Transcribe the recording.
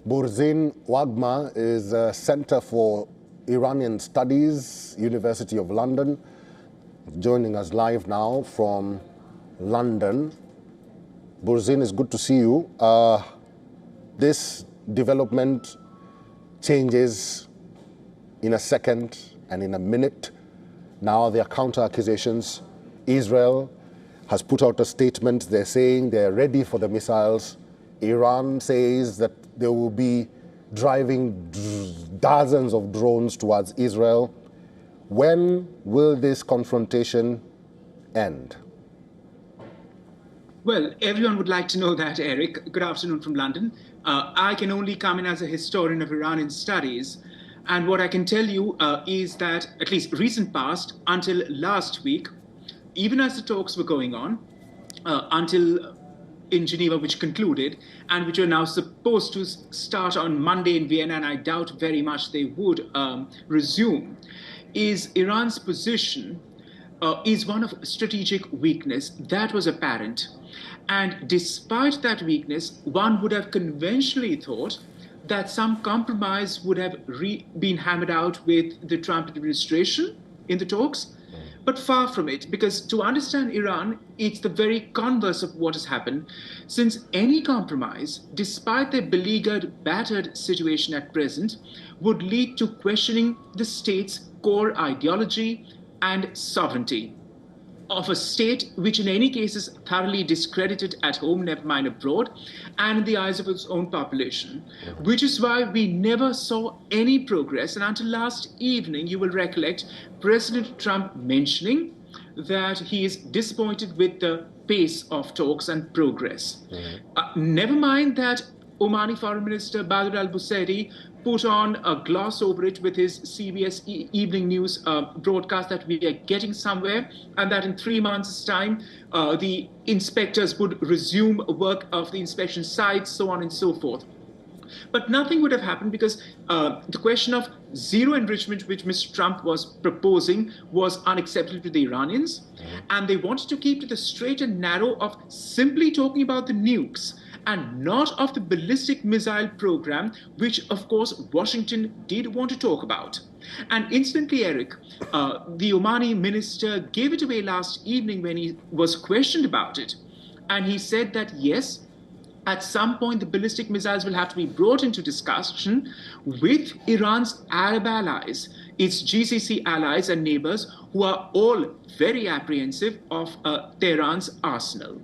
Burzin Wagma is a Center for Iranian Studies, University of London, joining us live now from London. Burzin, it's good to see you. This development changes in a second and in a minute. Now there are counter-accusations. Israel has put out a statement. They're saying they're ready for the missiles. Iran says that they will be driving dozens of drones towards Israel. When will this confrontation end? Well, everyone would like to know that, Eric. Good afternoon from London. I can only come in as a historian of Iranian studies. And what I can tell you is that, at least recent past, until last week, even as the talks were going on, until in Geneva, which concluded, and which are now supposed to start on Monday in Vienna, and I doubt very much they would resume, is Iran's position is one of strategic weakness. That was apparent. And despite that weakness, one would have conventionally thought that some compromise would have been hammered out with the Trump administration in the talks. But far from it, because to understand Iran, it's the very converse of what has happened, since any compromise, despite their beleaguered, battered situation at present, would lead to questioning the state's core ideology and sovereignty of a state which in any case is thoroughly discredited at home, never mind abroad, and in the eyes of its own population, which is why we never saw any progress. And until last evening, you will recollect President Trump mentioning that he is disappointed with the pace of talks and progress. Never mind that Omani Foreign Minister Badr al-Busseiri put on a gloss over it with his CBS Evening News broadcast that we are getting somewhere, and that in 3 months' time, the inspectors would resume work of the inspection sites, so on and so forth. But nothing would have happened because the question of zero enrichment, which Mr. Trump was proposing, was unacceptable to the Iranians. And they wanted to keep to the straight and narrow of simply talking about the nukes and not of the ballistic missile program, which, of course, Washington did want to talk about. And incidentally, Eric, the Omani minister gave it away last evening when he was questioned about it. And he said that, yes, at some point, the ballistic missiles will have to be brought into discussion with Iran's Arab allies, its GCC allies and neighbors, who are all very apprehensive of Tehran's arsenal.